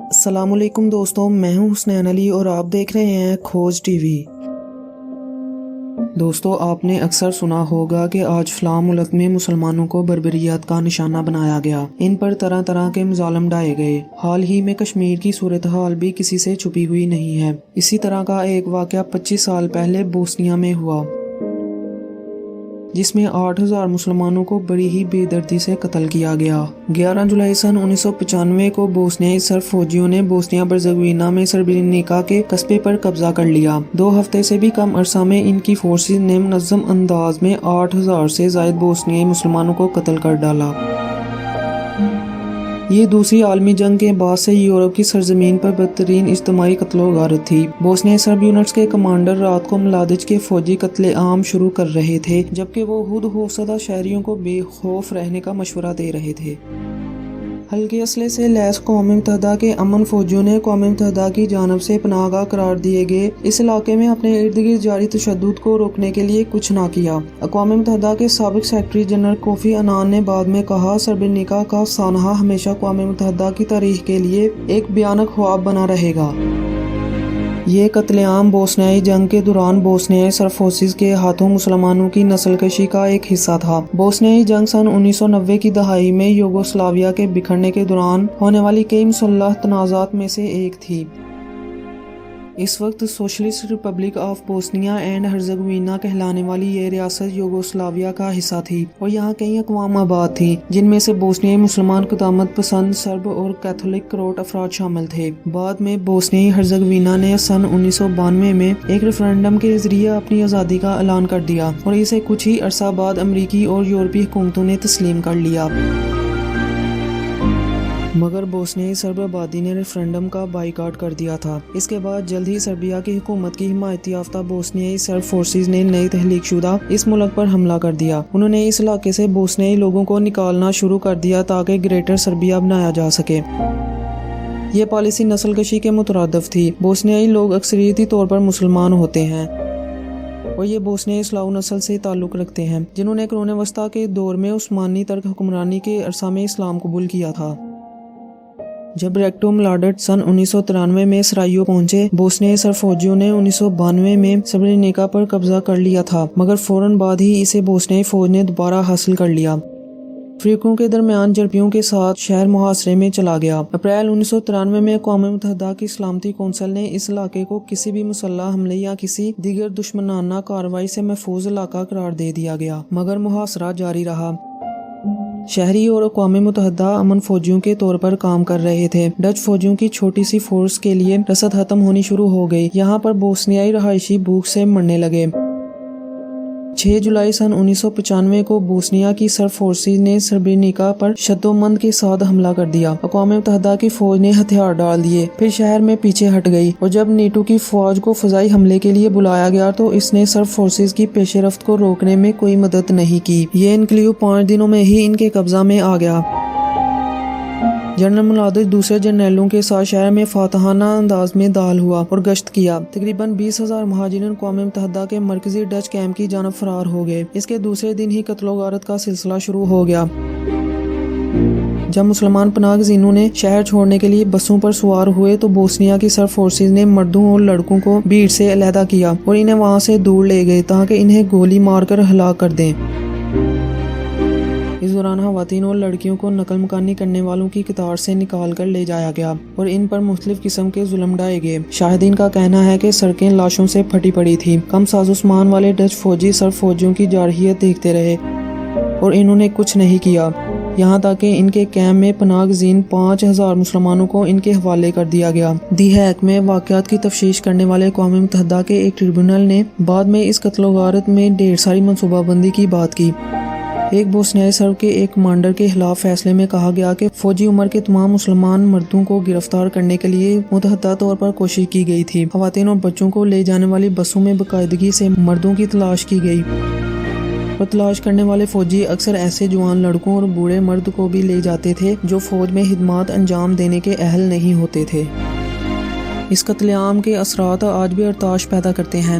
السلام علیکم دوستوں، میں ہوں حسنین علی اور آپ دیکھ رہے ہیں کھوج ٹی وی۔ دوستوں، آپ نے اکثر سنا ہوگا کہ آج فلاں ملک میں مسلمانوں کو بربریت کا نشانہ بنایا گیا، ان پر طرح طرح کے مظالم ڈھائے گئے۔ حال ہی میں کشمیر کی صورتحال بھی کسی سے چھپی ہوئی نہیں ہے۔ اسی طرح کا ایک واقعہ 25 سال پہلے بوسنیا میں ہوا، جس میں 8,000 مسلمانوں کو بڑی ہی بے دردی سے قتل کیا گیا۔ 11 جولائی سن 1995 کو بوسنیائی سرب فوجیوں نے بوسنیا برزگوینا میں سربرینیکا کے قصبے پر قبضہ کر لیا۔ 2 ہفتے سے بھی کم عرصہ میں ان کی فورسز نے منظم انداز میں 8,000 سے زائد بوسنیائی مسلمانوں کو قتل کر ڈالا۔ یہ دوسری عالمی جنگ کے بعد سے یورپ کی سرزمین پر بدترین اجتماعی قتل و غارت تھی۔ بوسنیائی سرب یونٹس کے کمانڈر رات کو ملادج کے فوجی قتل عام شروع کر رہے تھے، جبکہ وہ خود خوفزدہ شہریوں کو بے خوف رہنے کا مشورہ دے رہے تھے۔ ہلکے اسلحے سے لیس اقوام متحدہ کے امن فوجیوں نے اقوام متحدہ کی جانب سے پناہ گاہ قرار دیے گئے اس علاقے میں اپنے ارد گرد جاری تشدد کو روکنے کے لیے کچھ نہ کیا۔ اقوام متحدہ کے سابق سیکرٹری جنرل کوفی عنان نے بعد میں کہا، سربرینیکا کا سانحہ ہمیشہ اقوام متحدہ کی تاریخ کے لیے ایک بھیانک خواب بنا رہے گا۔ یہ قتل عام بوسنیائی جنگ کے دوران بوسنیائی سرب فورسز کے ہاتھوں مسلمانوں کی نسل کشی کا ایک حصہ تھا۔ بوسنیائی جنگ سن 1990 کی دہائی میں یوگوسلاویہ کے بکھرنے کے دوران ہونے والی کئی مسلح تنازعات میں سے ایک تھی۔ اس وقت socialist republic of Bosnia and Herzegovina کہلانے والی یہ ریاست یوگوسلاویہ کا حصہ تھی، اور یہاں کئی اقوام آباد تھیں، جن میں سے بوسنیائی مسلمان قدامت پسند سرب اور کیتھولک کروٹ افراد شامل تھے۔ بعد میں بوسنیائی ہرزگوینا نے سن 1992 میں ایک ریفرنڈم کے ذریعے اپنی آزادی کا اعلان کر دیا، اور اسے کچھ ہی عرصہ بعد امریکی اور یورپی حکومتوں نے تسلیم کر لیا۔ مگر بوسنیائی سرب آبادی نے ریفرنڈم کا بائیکاٹ کر دیا تھا۔ اس کے بعد جلد ہی سربیا کی حکومت کی حمایت یافتہ بوسنیائی سرب فورسز نے نئی تحلیق شدہ اس ملک پر حملہ کر دیا۔ انہوں نے اس علاقے سے بوسنیائی لوگوں کو نکالنا شروع کر دیا تاکہ گریٹر سربیا بنایا جا سکے۔ یہ پالیسی نسل کشی کے مترادف تھی۔ بوسنیائی لوگ اکثریتی طور پر مسلمان ہوتے ہیں، اور یہ بوسنیائی سلاو نسل سے تعلق رکھتے ہیں، جنہوں نے قرون وسطیٰ کے دور میں عثمانی ترک حکمرانی کے عرصہ میں اسلام قبول کیا تھا۔ جب ریکٹو ملاڈٹ سن 1993 میں سرائیو پہنچے، بوسنیائی سرب فوجیوں نے 1992 میں سربرینیکا پر قبضہ کر لیا تھا، مگر فوراً بعد ہی اسے بوسنیائی فوج نے دوبارہ حاصل کر لیا۔ فریقوں کے درمیان جھڑپوں کے ساتھ شہر محاصرے میں چلا گیا۔ اپریل 1993 میں اقوام متحدہ کی سلامتی کونسل نے اس علاقے کو کسی بھی مسلح حملے یا کسی دیگر دشمنانہ کارروائی سے محفوظ علاقہ قرار دے دیا گیا، مگر محاصرہ جاری رہا۔ شہری اور اقوام متحدہ امن فوجیوں کے طور پر کام کر رہے تھے۔ ڈچ فوجیوں کی چھوٹی سی فورس کے لیے رسد ختم ہونی شروع ہو گئی۔ یہاں پر بوسنیائی رہائشی بھوک سے مرنے لگے۔ 6 جولائی سن 1995 کو بوسنیا کی سرب فورسز نے سربرینیکا پر شدومند کے ساتھ حملہ کر دیا۔ اقوام متحدہ کی فوج نے ہتھیار ڈال دیے، پھر شہر میں پیچھے ہٹ گئی، اور جب نیٹو کی فوج کو فضائی حملے کے لیے بلایا گیا تو اس نے سرب فورسز کی پیش رفت کو روکنے میں کوئی مدد نہیں کی۔ یہ انکلیو 5 دنوں میں ہی ان کے قبضہ میں آ گیا۔ جنرل ملادج دوسرے جرنیلوں کے ساتھ شہر میں فاتحانہ انداز میں داخل ہوا اور گشت کیا۔ تقریباً 20,000 مہاجرین اقوام متحدہ کے مرکزی ڈچ کیمپ کی جانب فرار ہو گئے۔ اس کے دوسرے دن ہی قتل و غارت کا سلسلہ شروع ہو گیا، جب مسلمان پناہ گزینوں نے شہر چھوڑنے کے لیے بسوں پر سوار ہوئے تو بوسنیا کی سرب فورسز نے مردوں اور لڑکوں کو بھیڑ سے علیحدہ کیا اور انہیں وہاں سے دور لے گئے تاکہ انہیں گولی مار کر ہلاک کر دیں۔ اس دوران خواتین اور لڑکیوں کو نقل مکانی کرنے والوں کی قطار سے نکال کر لے جایا گیا اور ان پر مختلف قسم کے ظلم ڈھائے گئے۔ شاہدین کا کہنا ہے کہ سڑکیں لاشوں سے پھٹی پڑی تھیں۔ کم سازوسامان والے ڈچ فوجی سرب فوجیوں کی جارحیت دیکھتے رہے اور انہوں نے کچھ نہیں کیا، یہاں تک کہ ان کے کیمپ میں پناہ گزین 5,000 مسلمانوں کو ان کے حوالے کر دیا گیا۔ دی ہیگ میں واقعات کی تفتیش کرنے والے اقوام متحدہ کے ایک ٹریبونل نے بعد میں اس قتل و غارت میں ڈھیر ساری منصوبہ بندی کی بات کی۔ ایک بوسنیائی سرب کے ایک کمانڈر کے خلاف فیصلے میں کہا گیا کہ فوجی عمر کے تمام مسلمان مردوں کو گرفتار کرنے کے لیے متحدہ طور پر کوشش کی گئی تھی۔ خواتین اور بچوں کو لے جانے والی بسوں میں باقاعدگی سے مردوں کی تلاش کی گئی، اور تلاش کرنے والے فوجی اکثر ایسے جوان لڑکوں اور بوڑھے مرد کو بھی لے جاتے تھے جو فوج میں خدمات انجام دینے کے اہل نہیں ہوتے تھے۔ اس قتل عام کے اثرات آج بھی ارتعاش پیدا کرتے ہیں۔